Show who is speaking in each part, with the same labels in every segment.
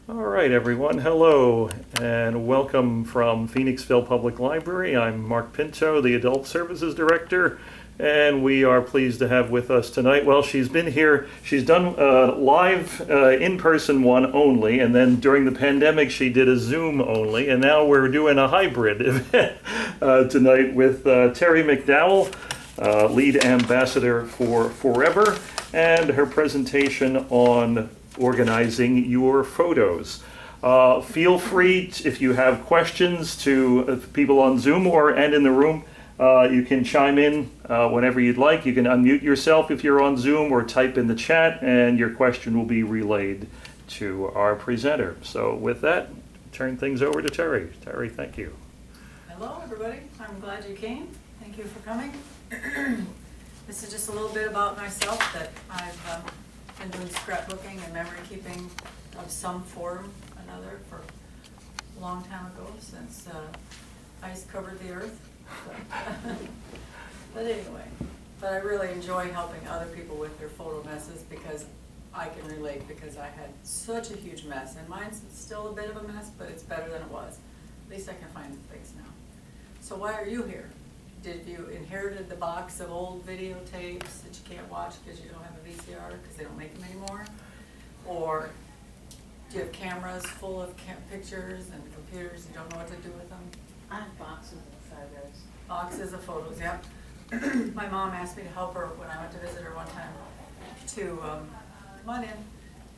Speaker 1: All right, everyone. Hello and welcome from Phoenixville Public Library. I'm Mark Pinto, the Adult Services Director, and we are pleased to have with us tonight. Well, she's been here. She's done live in-person one only, and then during the pandemic she did a Zoom only, and now we're doing a hybrid event tonight with Terri McDowell, lead ambassador for Forever, and her presentation on organizing your photos. Feel free, if you have questions to people on Zoom and in the room, you can chime in whenever you'd like. You can unmute yourself if you're on Zoom or type in the chat and your question will be relayed to our presenter. So with that, turn things over to Terri. Terri, thank you.
Speaker 2: Hello everybody, I'm glad you came. Thank you for coming. This is just a little bit about myself that I've been doing scrapbooking and memory keeping of some form or another for a long time ago, since ice covered the earth. But anyway, I really enjoy helping other people with their photo messes because I can relate, because I had such a huge mess, and mine's still a bit of a mess, but it's better than it was. At least I can find things now. So why are you here? Did you inherited the box of old videotapes that you can't watch because you don't have a VCR because they don't make them anymore? Or do you have cameras full of pictures and computers, you don't know what to do with them?
Speaker 3: I have boxes of photos.
Speaker 2: Boxes of photos, yep. My mom asked me to help her when I went to visit her one time to, come on in,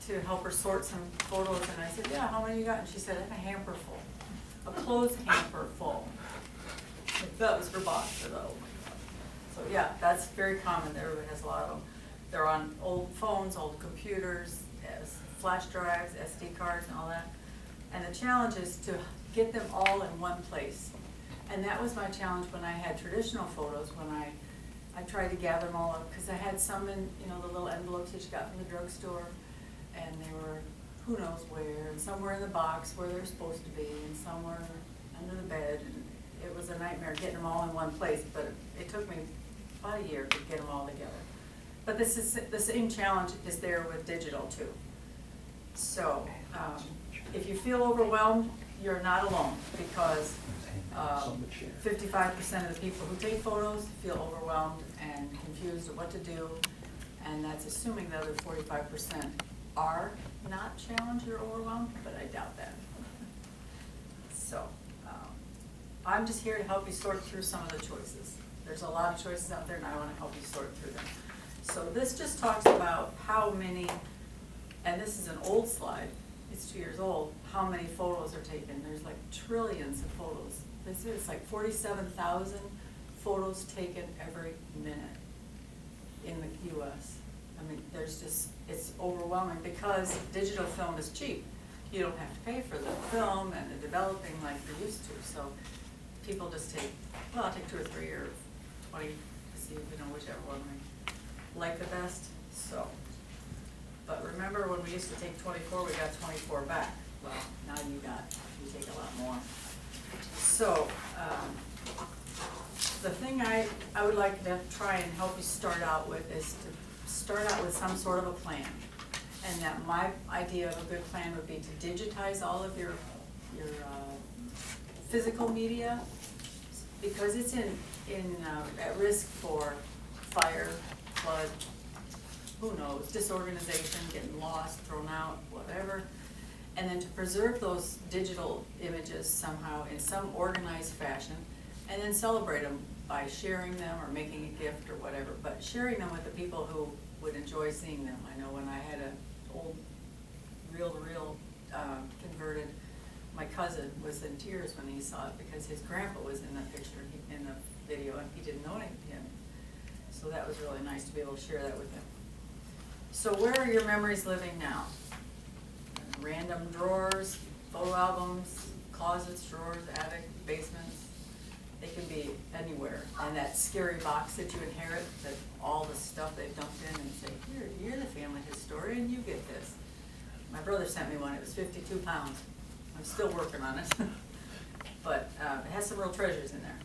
Speaker 2: to help her sort some photos, and I said, yeah, how many you got? And she said, I have a hamper full, a clothes hamper full. That was her box, though. Oh my God. So yeah, that's very common. Everybody has a lot of them. They're on old phones, old computers, flash drives, SD cards, and all that. And the challenge is to get them all in one place. And that was my challenge when I had traditional photos, when I tried to gather them all up, because I had some in, the little envelopes that you got from the drugstore, and they were who knows where, and some were in the box where they're supposed to be, and some were under the bed. And it was a nightmare getting them all in one place, but it took me about a year to get them all together. But this is the same challenge is there with digital too. So if you feel overwhelmed, you're not alone, because 55% of the people who take photos feel overwhelmed and confused of what to do, and that's assuming the other 45% are not challenged or overwhelmed, but I doubt that. So I'm just here to help you sort through some of the choices. There's a lot of choices out there, and I want to help you sort through them. So this just talks about how many, and this is an old slide, it's 2 years old, how many photos are taken. There's like trillions of photos. It's like 47,000 photos taken every minute in the US. I mean, it's overwhelming because digital film is cheap. You don't have to pay for the film and the developing like you used to. So people just take, well, I'll take 2 or 3 or 20 to see, whichever one we like the best. So, but remember when we used to take 24, we got 24 back. Well, now you take a lot more. So, the thing I would like to try and help you start out with is to start out with some sort of a plan. And that my idea of a good plan would be to digitize all of your physical media, because it's at risk for fire, flood, who knows, disorganization, getting lost, thrown out, whatever. And then to preserve those digital images somehow in some organized fashion, and then celebrate them by sharing them or making a gift or whatever, but sharing them with the people who would enjoy seeing them. I know when I had an old reel-to-reel converted, my cousin was in tears when he saw it because his grandpa was in the picture, in the video, and he didn't know him. So that was really nice to be able to share that with him. So where are your memories living now? Random drawers, photo albums, closets, drawers, attic, basements. They can be anywhere. And that scary box that you inherit, that all the stuff they've dumped in, and say, here, you're the family historian, you get this. My brother sent me one, it was 52 pounds. I'm still working on it. But it has some real treasures in there.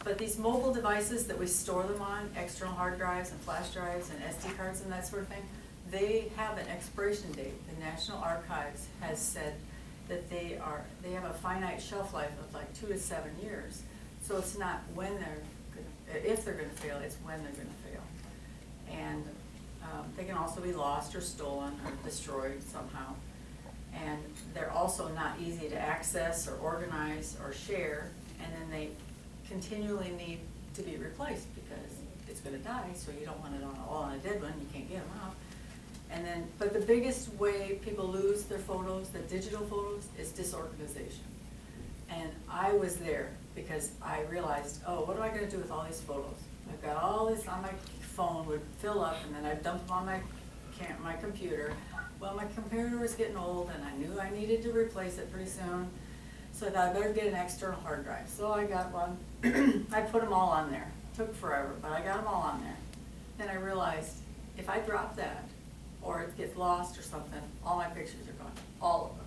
Speaker 2: But these mobile devices that we store them on, external hard drives and flash drives and SD cards and that sort of thing, they have an expiration date. The National Archives has said that they have a finite shelf life of like 2 to 7 years. So it's not when they're gonna, if they're gonna fail, it's when they're gonna fail. And they can also be lost or stolen or destroyed somehow. And they're also not easy to access or organize or share, and then they continually need to be replaced because it's gonna die, so you don't want it all on a dead one, you can't get them out. And then, but the biggest way people lose their photos, the digital photos, is disorganization. And I was there because I realized, oh, what am I gonna do with all these photos? I've got all this on my phone, would fill up, and then I'd dump them on my computer. Well, my computer was getting old, and I knew I needed to replace it pretty soon. So I thought I better get an external hard drive. So I got one. I put them all on there. Took forever, but I got them all on there. Then I realized if I drop that, or it gets lost or something, all my pictures are gone, all of them.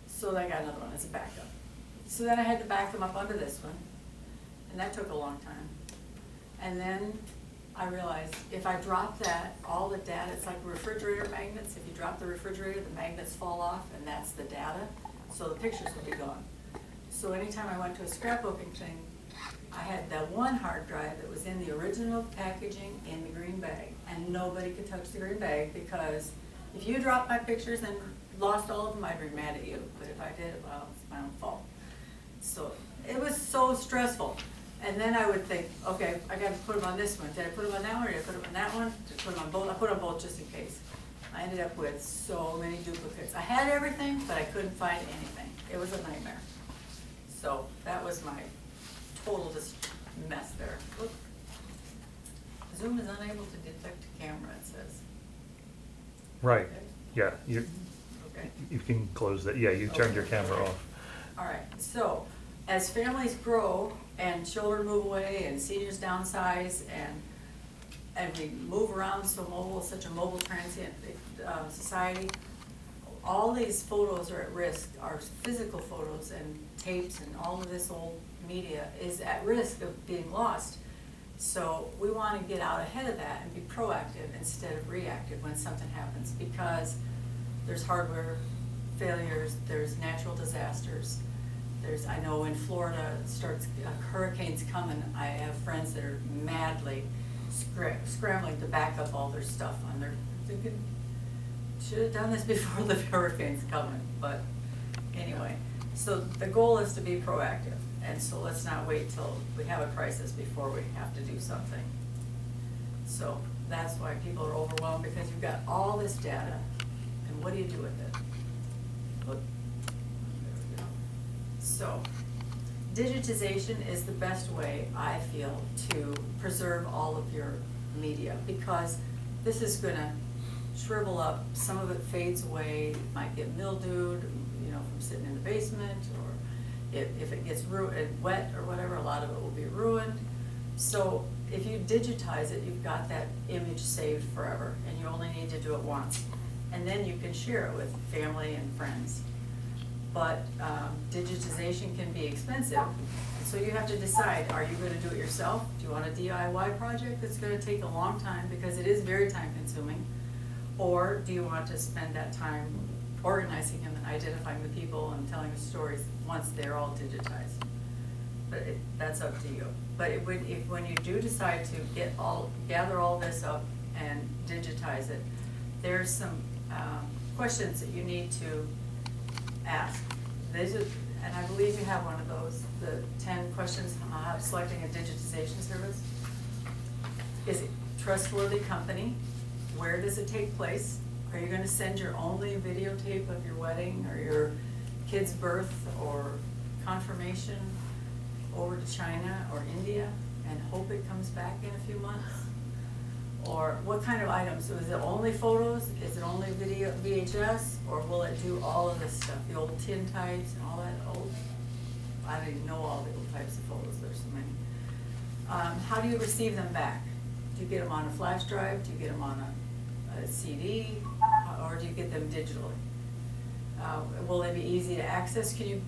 Speaker 2: So then I got another one as a backup. So then I had to back them up onto this one, and that took a long time. And then I realized if I drop that, all the data, it's like refrigerator magnets. If you drop the refrigerator, the magnets fall off, and that's the data. So the pictures will be gone. So anytime I went to a scrapbooking thing, I had that one hard drive that was in the original packaging in the green bag, and nobody could touch the green bag because if you dropped my pictures and lost all of them, I'd be mad at you. But if I did, well, it's my own fault. So it was so stressful. And then I would think, okay, I got to put them on this one. Did I put them on that one, or did I put them on that one? Did I put them on both? I put them on both just in case. I ended up with so many duplicates. I had everything, but I couldn't find anything. It was a nightmare. So that was my total just mess there. Look. Zoom is unable to detect camera, it says.
Speaker 1: Right,
Speaker 2: Okay.
Speaker 1: yeah, you
Speaker 2: Okay.
Speaker 1: can close that, yeah, you turned your camera off.
Speaker 2: All right, so as families grow and children move away and seniors downsize and we move around so mobile, such a mobile transient society, all these photos are at risk. Our physical photos and tapes and all of this old media is at risk of being lost. So we want to get out ahead of that and be proactive instead of reactive when something happens, because there's hardware failures, there's natural disasters. I know in Florida, hurricanes coming, I have friends that are madly scrambling to back up all their stuff on their, thinking, should have done this before the hurricane's coming, but anyway. So the goal is to be proactive, and so let's not wait till we have a crisis before we have to do something. So that's why people are overwhelmed, because you've got all this data, and what do you do with it? Look. There we go. So digitization is the best way, I feel, to preserve all of your media, because this is gonna shrivel up, some of it fades away, it might get mildewed, you know, from sitting in the basement, or if it gets wet or whatever, a lot of it will be ruined. So if you digitize it, you've got that image saved forever, and you only need to do it once. And then you can share it with family and friends. But digitization can be expensive, so you have to decide, are you going to do it yourself? Do you want a DIY project that's going to take a long time, because it is very time consuming? Or do you want to spend that time organizing them and identifying the people and telling the stories once they're all digitized? But that's up to you. But when you do decide to gather all this up and digitize it, there's some questions that you need to ask. And I believe you have one of those, the 10 questions on selecting a digitization service. Is it trustworthy company? Where does it take place? Are you going to send your only videotape of your wedding or your kid's birth or confirmation over to China or India and hope it comes back in a few months? Or what kind of items? So is it only photos? Is it only video VHS? Or will it do all of this stuff? The old tin types and all that old, I don't even know all the old types of photos, there's so many. How do you receive them back? Do you get them on a flash drive? Do you get them on a CD? Or do you get them digitally? Will they be easy to access? Can you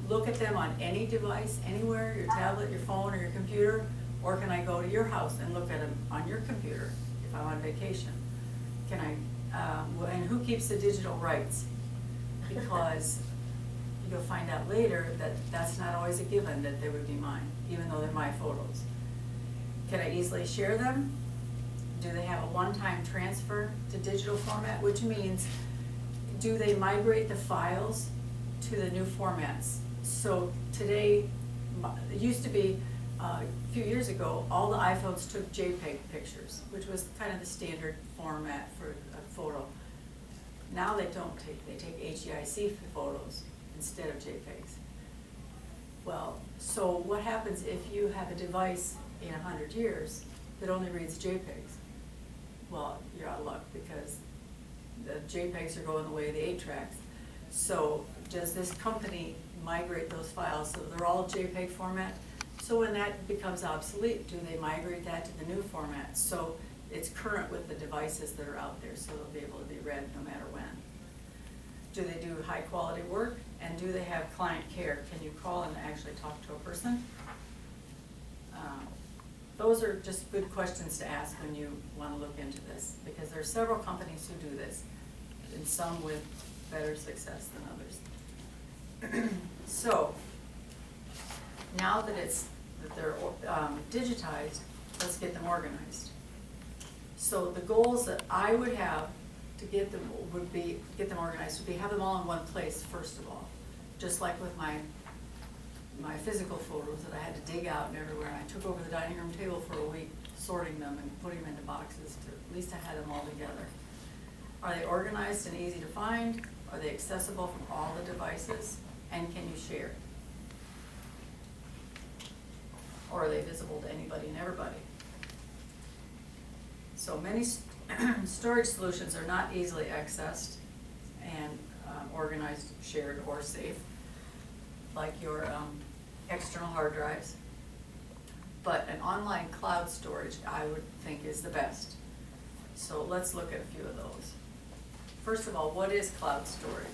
Speaker 2: look at them on any device, anywhere, your tablet, your phone, or your computer? Or can I go to your house and look at them on your computer if I'm on vacation? Can I and who keeps the digital rights? Because you'll find out later that that's not always a given that they would be mine, even though they're my photos. Can I easily share them? Do they have a one-time transfer to digital format, which means, do they migrate the files to the new formats? So today, it used to be, a few years ago, all the iPhones took JPEG pictures, which was kind of the standard format for a photo. Now they don't they take HEIC photos instead of JPEGs. Well, so what happens if you have a device in 100 years that only reads JPEGs? Well, you're out of luck, because the JPEGs are going the way of the 8-tracks. So does this company migrate those files so they're all JPEG format? So when that becomes obsolete, do they migrate that to the new format? So it's current with the devices that are out there, so they'll be able to be read no matter when. Do they do high quality work? And do they have client care? Can you call and actually talk to a person? Those are just good questions to ask when you want to look into this, because there are several companies who do this, and some with better success than others. So now that they're digitized, let's get them organized. So the goals that I would have to get them organized would be have them all in one place first of all, just like with my physical photos that I had to dig out and everywhere. And I took over the dining room table for a week, sorting them and putting them into boxes to at least I had them all together. Are they organized and easy to find? Are they accessible from all the devices? And can you share? Or are they visible to anybody and everybody? So many storage solutions are not easily accessed and organized, shared, or safe, like your external hard drives. But an online cloud storage, I would think, is the best. So let's look at a few of those. First of all, what is cloud storage?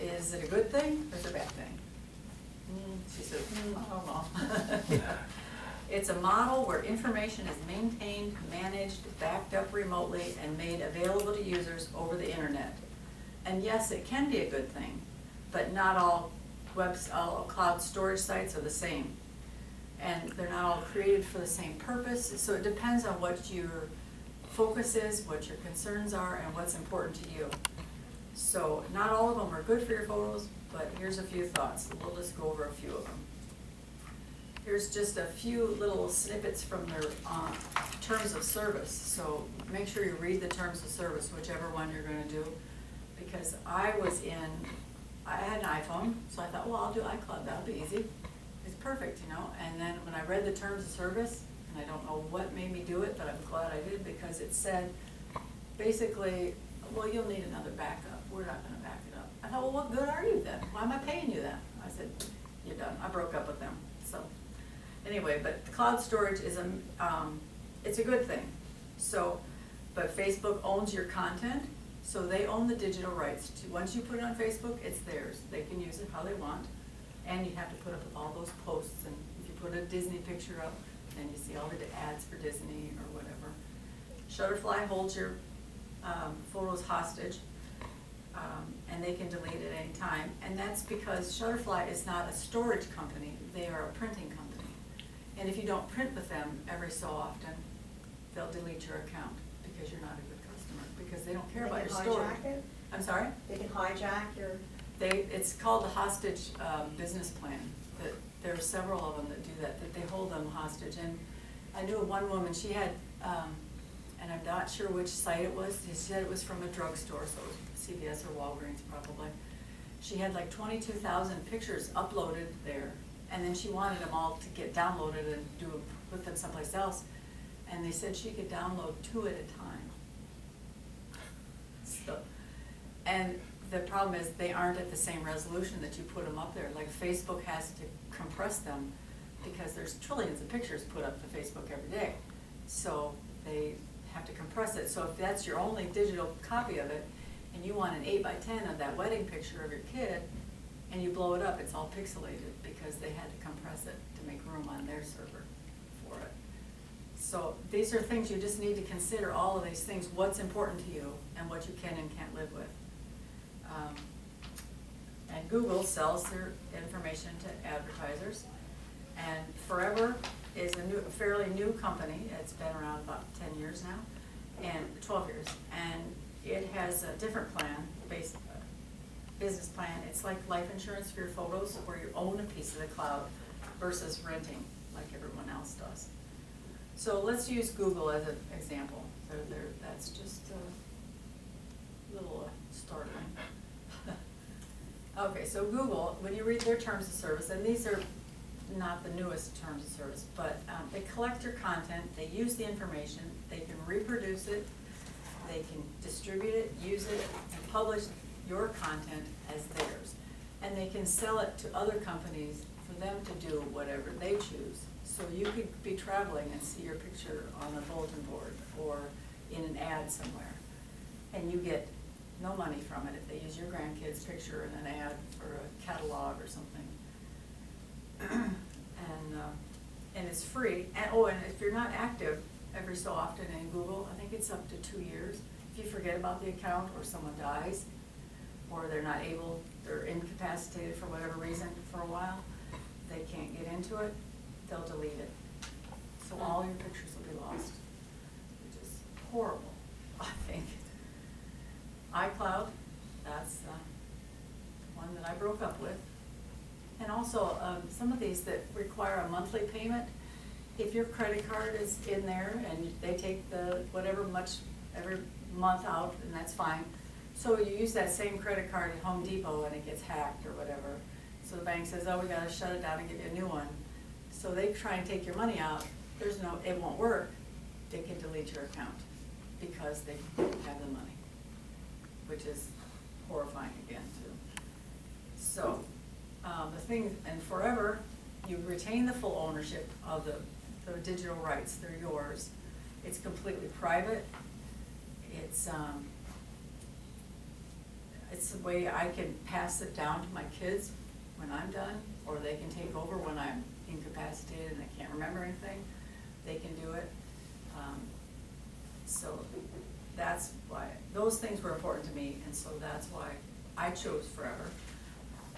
Speaker 2: Is it a good thing or is it a bad thing? She said, I don't know. It's a model where information is maintained, managed, backed up remotely, and made available to users over the internet. And yes, it can be a good thing, but not all all cloud storage sites are the same. And they're not all created for the same purpose, so it depends on what your focus is, what your concerns are, and what's important to you. So not all of them are good for your photos, but here's a few thoughts. We'll just go over a few of them. Here's just a few little snippets from their terms of service. So make sure you read the terms of service, whichever one you're going to do, because I had an iPhone, so I thought, well, I'll do iCloud, that'll be easy. It's perfect, you know. And then when I read the terms of service, and I don't know what made me do it, but I'm glad I did, because it said, basically, well, you'll need another backup. We're not going to back it up. I thought, well, what good are you then? Why am I paying you then? I said, you're done. I broke up with them. So anyway, but cloud storage is it's a good thing. So, but Facebook owns your content, so they own the digital rights. Once you put it on Facebook, it's theirs. They can use it how they want, and you have to put up all those posts. And if you put a Disney picture up, then you see all the ads for Disney or whatever. Shutterfly holds your photos hostage, and they can delete at any time. And that's because Shutterfly is not a storage company, they are a printing company. And if you don't print with them every so often, they'll delete your account because you're not a good customer, because they don't care about your storage.
Speaker 4: They can hijack it?
Speaker 2: I'm sorry?
Speaker 4: They can hijack your...
Speaker 2: It's called the hostage business plan. There are several of them that do that they hold them hostage. And I knew one woman, she had, and I'm not sure which site it was, she said it was from a drugstore, so it was CVS or Walgreens probably. She had like 22,000 pictures uploaded there, and then she wanted them all to get downloaded and put them someplace else. And they said she could download 2 at a time. So, and the problem is they aren't at the same resolution that you put them up there. Like Facebook has to compress them because there's trillions of pictures put up to Facebook every day. So they have to compress it. So if that's your only digital copy of it, and you want an 8x10 of that wedding picture of your kid, and you blow it up, it's all pixelated because they had to compress it to make room on their server for it. So these are things you just need to consider, all of these things, what's important to you and what you can and can't live with. And Google sells their information to advertisers. And Forever is a fairly new company. It's been around about 10 years now, and 12 years. And it has a different business plan. It's like life insurance for your photos, where you own a piece of the cloud versus renting like everyone else does. So let's use Google as an example. That's just a little startling. Okay, so Google, when you read their terms of service, and these are not the newest terms of service, but they collect your content, they use the information, they can reproduce it, they can distribute it, use it, and publish your content as theirs. And they can sell it to other companies for them to do whatever they choose. So you could be traveling and see your picture on a bulletin board or in an ad somewhere, and you get no money from it if they use your grandkid's picture in an ad for a catalog or something. And it's free. And if you're not active every so often in Google, I think it's up to 2 years. If you forget about the account, or someone dies, or they're incapacitated for whatever reason for a while, they can't get into it, they'll delete it. So all your pictures will be lost, which is horrible, I think. iCloud, that's one that I broke up with. And also, some of these that require a monthly payment, if your credit card is in there and they take the whatever much every month out, and that's fine. So you use that same credit card at Home Depot and it gets hacked or whatever. So the bank says, oh, we gotta shut it down and give you a new one. So they try and take your money out. It won't work. They can delete your account because they don't have the money, which is horrifying again too. So the thing, and Forever, you retain the full ownership of the digital rights. They're yours. It's completely private. It's the way I can pass it down to my kids when I'm done, or they can take over when I'm incapacitated and I can't remember anything. They can do it. So that's why those things were important to me, and so that's why I chose Forever.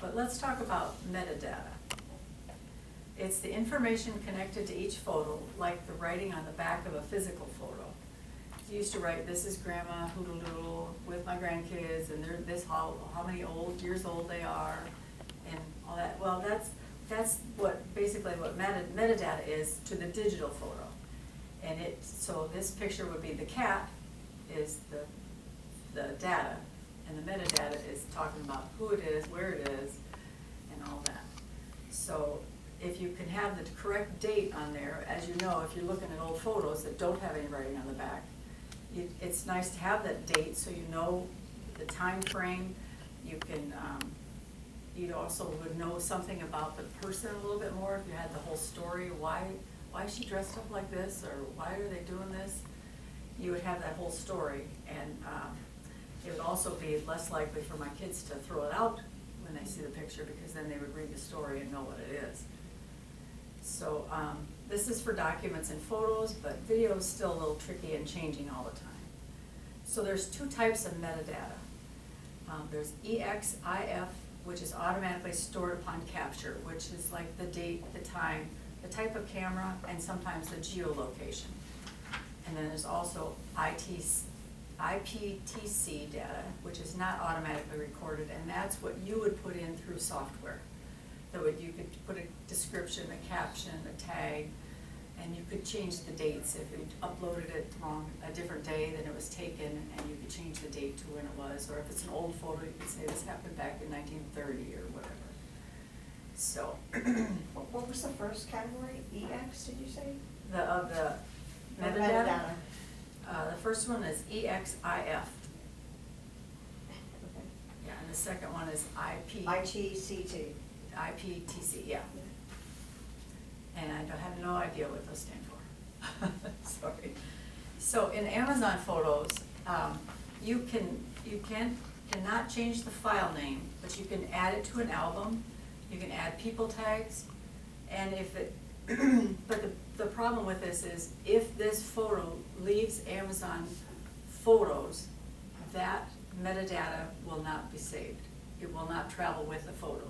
Speaker 2: But let's talk about metadata. It's the information connected to each photo, like the writing on the back of a physical photo. I used to write, this is Grandma Hoodle Doodle with my grandkids, and they're how many years old they are, and all that. Well, that's basically what metadata is to the digital photo. And so this picture would be the cat is the data, and the metadata is talking about who it is, where it is, and all that. So if you can have the correct date on there, as you know, if you're looking at old photos that don't have any writing on the back, it's nice to have that date so you know the time frame. You can, you also would know something about the person a little bit more if you had the whole story. Why is she dressed up like this, or why are they doing this? You would have that whole story, and it would also be less likely for my kids to throw it out when they see the picture, because then they would read the story and know what it is. So this is for documents and photos, but video is still a little tricky and changing all the time. So there's two types of metadata. There's EXIF, which is automatically stored upon capture, which is like the date, the time, the type of camera, and sometimes the geolocation. And then there's also IPTC data, which is not automatically recorded, and that's what you would put in through software. You could put a description, a caption, a tag, and you could change the dates. If you uploaded it a different day than it was taken, and you could change the date to when it was, or if it's an old photo, you could say this happened back in 1930 or whatever. So.
Speaker 4: What was the first category? EX, did you say?
Speaker 2: The metadata. The first one is EXIF.
Speaker 4: Okay.
Speaker 2: Yeah, and the second one is
Speaker 4: ITCT.
Speaker 2: IPTC, yeah. And I have no idea what those stand for. Sorry. So in Amazon Photos, you cannot change the file name, but you can add it to an album. You can add people tags, and if But the problem with this is if this photo leaves Amazon Photos, that metadata will not be saved. It will not travel with the photo.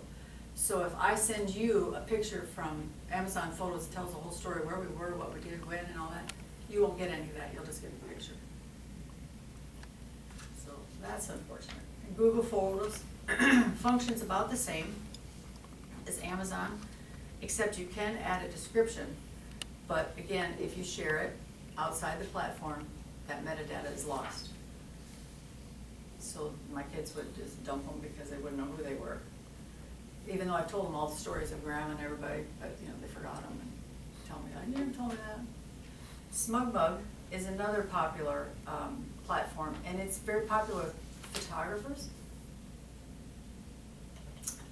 Speaker 2: So if I send you a picture from Amazon Photos that tells the whole story, where we were, what we did, when, and all that, you won't get any of that, you'll just get the picture. So that's unfortunate. And Google Photos functions about the same as Amazon, except you can add a description. But again, if you share it outside the platform, that metadata is lost. So my kids would just dump them because they wouldn't know who they were. Even though I told them all the stories of Graham and everybody, but you know, they forgot them and tell me, you never told me that. SmugMug is another popular platform, and it's very popular with photographers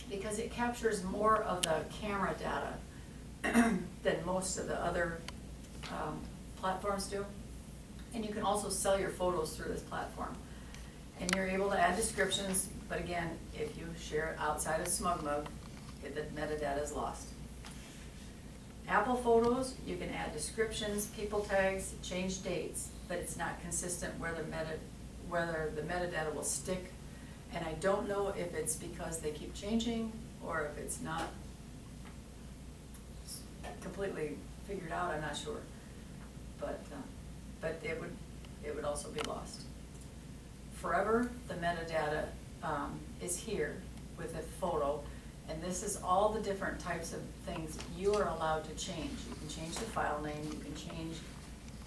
Speaker 2: because it captures more of the camera data than most of the other platforms do. And you can also sell your photos through this platform. And you're able to add descriptions, but again, if you share it outside of SmugMug, the metadata is lost. Apple Photos, you can add descriptions, people tags, change dates, but it's not consistent whether the metadata will stick. And I don't know if it's because they keep changing or if it's not completely figured out, I'm not sure. But it would also be lost. Forever, the metadata is here with a photo, and this is all the different types of things you are allowed to change. You can change the file name, you can change,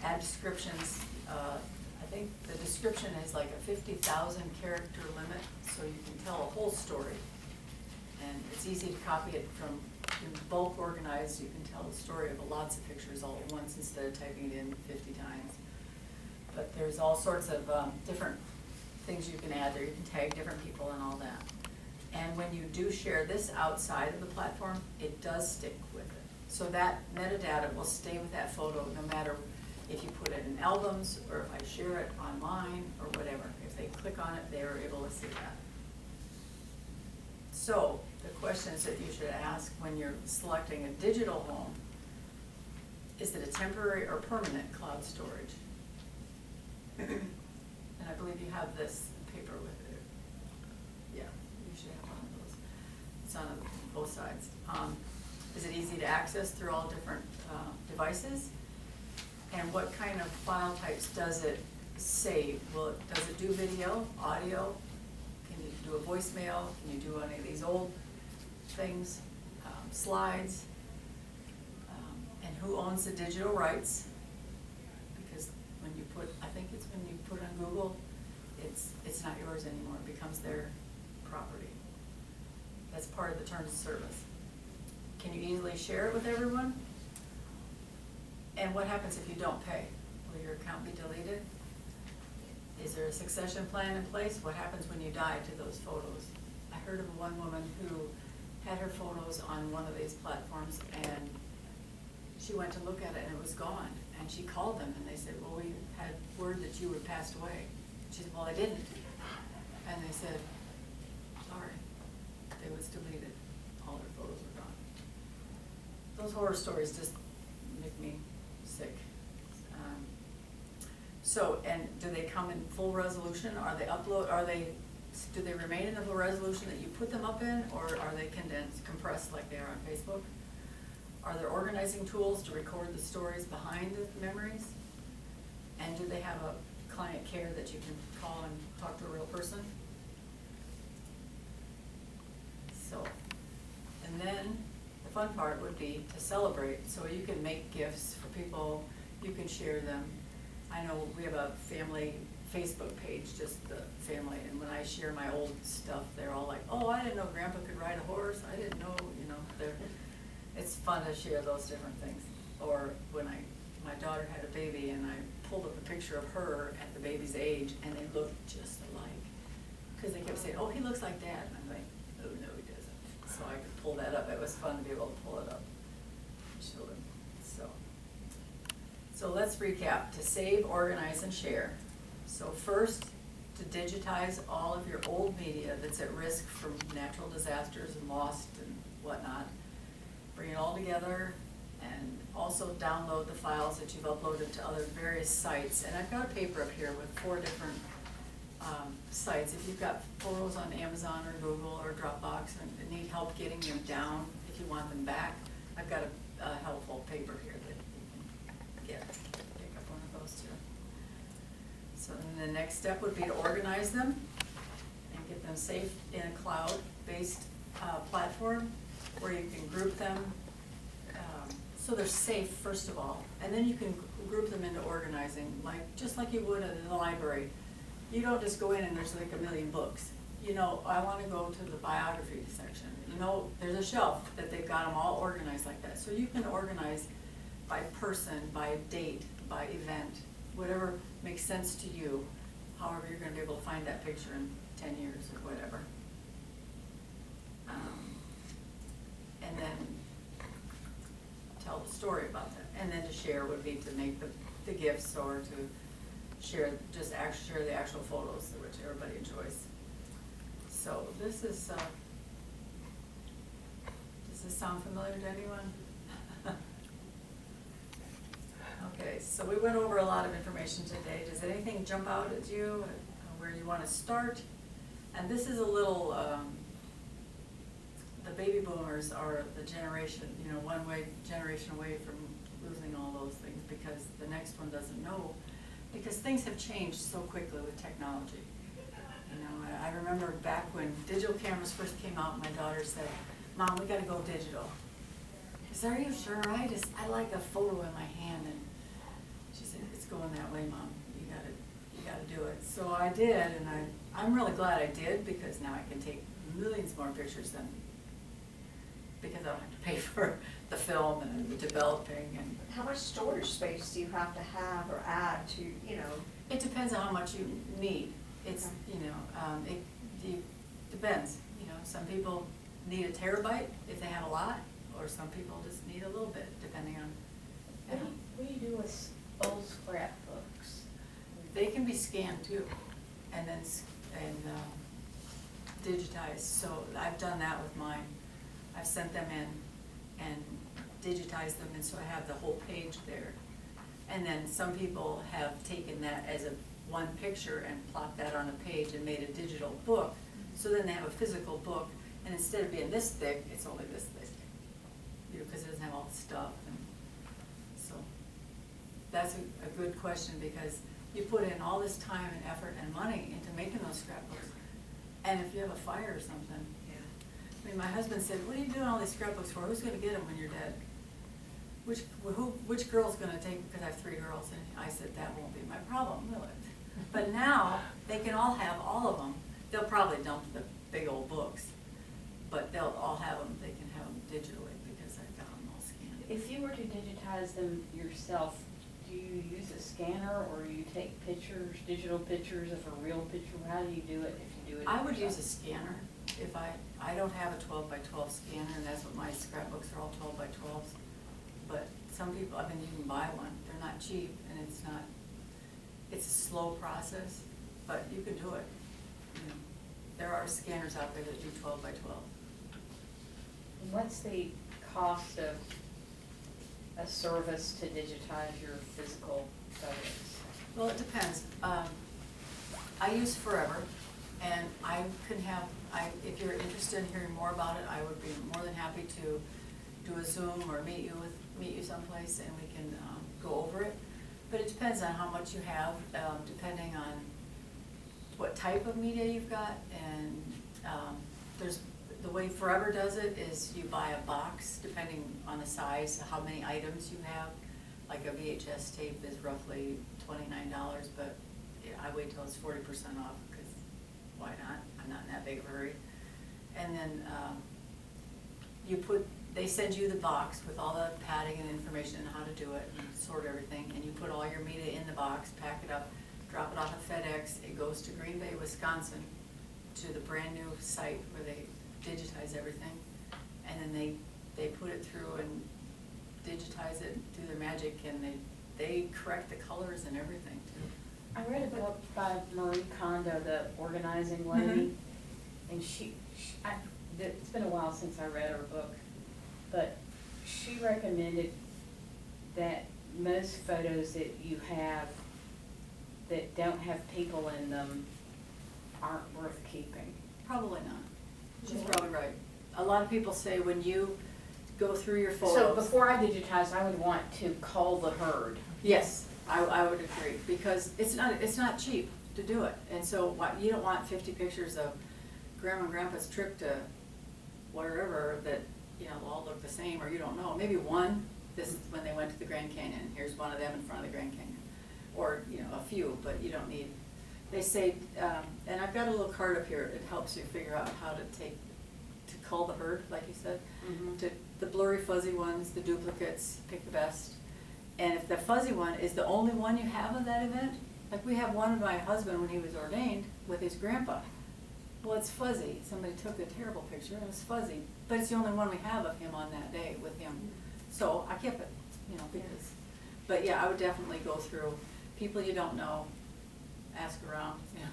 Speaker 2: add descriptions. I think the description is like a 50,000 character limit, so you can tell a whole story. And it's easy to copy it from bulk organized. You can tell the story of lots of pictures all at once instead of typing it in 50 times. But there's all sorts of different things you can add there. You can tag different people and all that. And when you do share this outside of the platform, it does stick with it. So that metadata will stay with that photo no matter if you put it in albums or if I share it online or whatever. If they click on it, they are able to see that. So the questions that you should ask when you're selecting a digital home, is it a temporary or permanent cloud storage? And I believe you have this paper with it. Yeah, you should have one of those. It's on both sides. Is it easy to access through all different devices? And what kind of file types does it save? Does it do video, audio? Can you do a voicemail? Can you do any of these old things, slides? And who owns the digital rights? Because when you put, I think it's when you put on Google, it's not yours anymore. It becomes their property. That's part of the terms of service. Can you easily share it with everyone? And what happens if you don't pay? Will your account be deleted? Is there a succession plan in place? What happens when you die to those photos? I heard of one woman who had her photos on one of these platforms, and she went to look at it and it was gone. And she called them and they said, well, we had word that you had passed away. She said, well, I didn't. And they said, sorry, it was deleted. All their photos were gone. Those horror stories just make me sick. So, and do they come in full resolution? Do they remain in the full resolution that you put them up in, or are they condensed, compressed like they are on Facebook? Are there organizing tools to record the stories behind the memories? And do they have a client care that you can call and talk to a real person? So, and then the fun part would be to celebrate. So you can make gifts for people, you can share them. I know we have a family Facebook page, just the family, and when I share my old stuff, they're all like, oh, I didn't know Grandpa could ride a horse. I didn't know, it's fun to share those different things. Or when my daughter had a baby and I pulled up a picture of her at the baby's age and they looked just alike. Because they kept saying, oh, he looks like Dad. And I'm like, oh, no, he doesn't. So I could pull that up. It was fun to be able to pull it up and show them. So let's recap. To save, organize, and share. So first, to digitize all of your old media that's at risk from natural disasters and lost and whatnot. Bring it all together and also download the files that you've uploaded to other various sites. And I've got a paper up here with 4 different sites. If you've got photos on Amazon or Google or Dropbox and need help getting them down, if you want them back, I've got a helpful paper here that you can pick up one of those too. So then the next step would be to organize them and get them safe in a cloud-based platform where you can group them so they're safe, first of all, and then you can group them into organizing, just like you would in the library. You don't just go in and there's like a million books. You know, I want to go to the biography section. You know, there's a shelf that they've got them all organized like that. So you can organize by person, by date, by event, whatever makes sense to you, however you're going to be able to find that picture in 10 years or whatever. And then tell the story about that. And then to share would be to make the gifts or to share share the actual photos which everybody enjoys. So this is does this sound familiar to anyone? Okay, so we went over a lot of information today. Does anything jump out at you where you want to start? And this is a little the baby boomers are the generation, one generation away from losing all those things, because the next one doesn't know, because things have changed so quickly with technology. I remember back when digital cameras first came out, my daughter said, "Mom, we gotta go digital." I said, "Are you sure? I like a photo in my hand." And she said, "It's going that way, Mom. You gotta do it." So I did, and I'm really glad I did, because now I can take millions more pictures because I don't have to pay for the film and the developing. And
Speaker 4: How much storage space do you have to have or add to,
Speaker 2: it depends on how much you need. It's,
Speaker 4: Okay.
Speaker 2: it depends. Some people need a terabyte if they have a lot, or some people just need a little bit, depending on.
Speaker 3: What do you do with old scrapbooks?
Speaker 2: They can be scanned too, and then digitized. So I've done that with mine. I've sent them in and digitized them, and so I have the whole page there. And then some people have taken that as one picture and plopped that on a page and made a digital book. So then they have a physical book, and instead of being this thick, it's only this thick, because it doesn't have all the stuff. And so that's a good question, because you put in all this time and effort and money into making those scrapbooks, and if you have a fire or something. I mean, my husband said, "What are you doing all these scrapbooks for? Who's going to get them when you're dead? Which girl's going to take them?" Because I have 3 girls, and I said, "That won't be my problem, will it?" But now they can all have all of them. They'll probably dump the big old books, but they'll all have them. They can have them digitally, because I've got them all scanned.
Speaker 3: If you were to digitize them yourself, do you use a scanner, or you take pictures, digital pictures of a real picture? How do you do it if you do it?
Speaker 2: I would use
Speaker 3: yourself?
Speaker 2: a scanner. If I don't have a 12 by 12 scanner, and that's what my scrapbooks are, all 12 by 12s. But some people, you can buy one. They're not cheap, and it's a slow process, but you can do it. There are scanners out there that do 12 by 12.
Speaker 3: And what's the cost of a service to digitize your physical photos?
Speaker 2: Well, it depends. I use Forever, and I can if you're interested in hearing more about it, I would be more than happy to do a Zoom or meet you someplace, and we can go over it. But it depends on how much you have, depending on what type of media you've got. And there's the way Forever does it is you buy a box, depending on the size, how many items you have. Like a VHS tape is roughly $29, but I wait till it's 40% off, because why not? I'm not in that big of a hurry. And then they send you the box with all the padding and information on how to do it and sort everything, and you put all your media in the box, pack it up, drop it off at FedEx. It goes to Green Bay, Wisconsin, to the brand new site where they digitize everything, and then they put it through and digitize it, do their magic, and they correct the colors and everything too.
Speaker 3: I read a book by Marie Kondo, the organizing lady, and it's been a while since I read her book, but she recommended that most photos that you have that don't have people in them aren't worth keeping.
Speaker 2: Probably not. She's probably right. A lot of people say when you go through your
Speaker 3: So
Speaker 2: photos.
Speaker 3: before I digitize, I would want to cull the herd.
Speaker 2: Yes, I would agree, because it's not cheap to do it. And so you don't want 50 pictures of grandma and grandpa's trip to wherever that, you know, all look the same, or you don't know. Maybe one, this is when they went to the Grand Canyon, here's one of them in front of the Grand Canyon. Or, you know, a few, but you don't need, they say, and I've got a little card up here, it helps you figure out how to cull the herd, like you said.
Speaker 3: Mhm.
Speaker 2: The blurry fuzzy ones, the duplicates, pick the best. And if the fuzzy one is the only one you have of that event, like we have one of my husband when he was ordained with his grandpa. Well, it's fuzzy. Somebody took a terrible picture and it was fuzzy, but it's the only one we have of him on that day with him. So I kept it, you know, because, but yeah, I would definitely go through people you don't know, ask around, you know.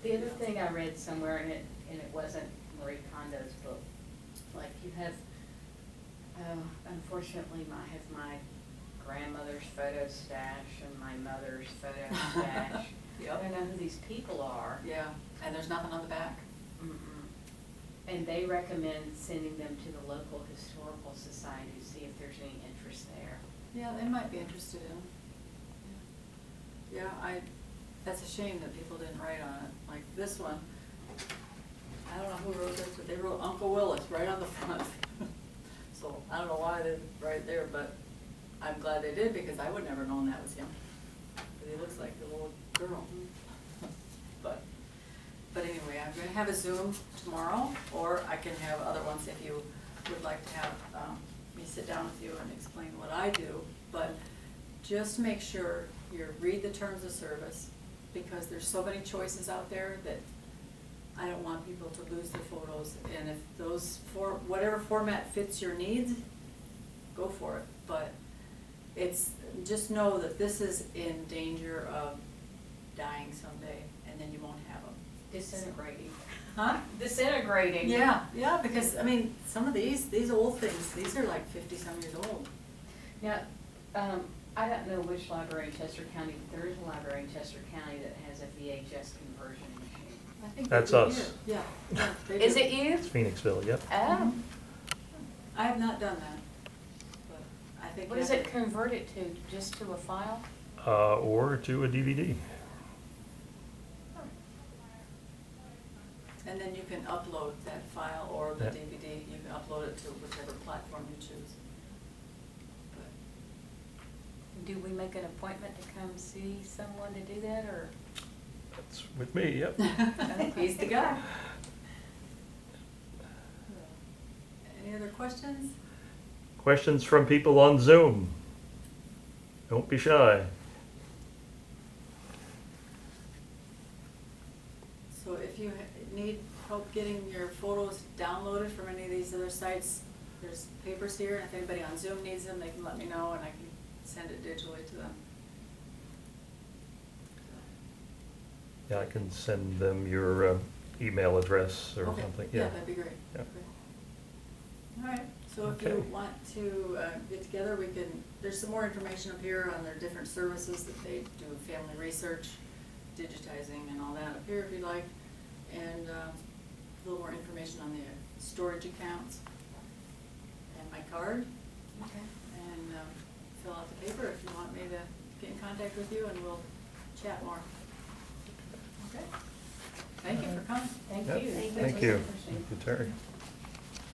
Speaker 3: The other thing I read somewhere, and it wasn't Marie Kondo's book, like you have, unfortunately, I have my grandmother's photo stash and my mother's photo stash.
Speaker 2: Yep.
Speaker 3: I don't know who these people are.
Speaker 2: Yeah, and there's nothing on the back.
Speaker 3: Mm-mm. And they recommend sending them to the local historical society to see if there's any interest there.
Speaker 2: Yeah, they might be interested in them. Yeah, that's a shame that people didn't write on it, like this one. I don't know who wrote this, but they wrote Uncle Willis right on the front. So I don't know why they right there, but I'm glad they did, because I would never known that was him. Because he looks like the little girl. But anyway, I'm gonna have a Zoom tomorrow, or I can have other ones if you would like to have me sit down with you and explain what I do. But just make sure you read the terms of service, because there's so many choices out there that I don't want people to lose their photos. And if those whatever format fits your needs, go for it. But just know that this is in danger of dying someday, and then you won't have them.
Speaker 3: Disintegrating.
Speaker 2: Huh?
Speaker 3: Disintegrating.
Speaker 2: Yeah, because, I mean, some of these old things, these are like 50-some years old.
Speaker 3: Now, I don't know which library in Chester County, but there is a library in Chester County that has a VHS conversion machine.
Speaker 2: I think
Speaker 1: That's
Speaker 2: they do
Speaker 1: us.
Speaker 2: here. Yeah. They
Speaker 3: Is
Speaker 2: do.
Speaker 3: it you?
Speaker 1: It's Phoenixville, yep.
Speaker 3: Oh.
Speaker 2: I have not done that, but I think.
Speaker 3: What does it convert it to? Just to a file?
Speaker 1: Or to a DVD.
Speaker 2: And then you can upload that file or the
Speaker 1: Yeah.
Speaker 2: DVD, you can upload it to whichever platform you choose. But
Speaker 3: Do we make an appointment to come see someone to do that, or?
Speaker 1: That's with me, yep.
Speaker 2: He's the guy. Any other questions?
Speaker 1: Questions from people on Zoom? Don't be shy.
Speaker 2: So if you need help getting your photos downloaded from any of these other sites, there's papers here, and if anybody on Zoom needs them, they can let me know and I can send it digitally to them.
Speaker 1: Yeah, I can send them your email address or
Speaker 2: Okay.
Speaker 1: something.
Speaker 2: Yeah, that'd be great.
Speaker 1: Yeah.
Speaker 2: Great. All right, so if
Speaker 1: Okay.
Speaker 2: you want to get together, we can, there's some more information up here on their different services that they do, family research, digitizing and all that up here if you'd like, and a little more information on the storage accounts, and my card,
Speaker 3: Okay.
Speaker 2: and fill out the paper if you want me to get in contact with you, and we'll chat more. Okay. Thank you for coming.
Speaker 3: Thank
Speaker 1: Yep.
Speaker 3: you.
Speaker 1: Thank
Speaker 3: That was
Speaker 1: you.
Speaker 3: interesting.
Speaker 1: Thank you, Terry.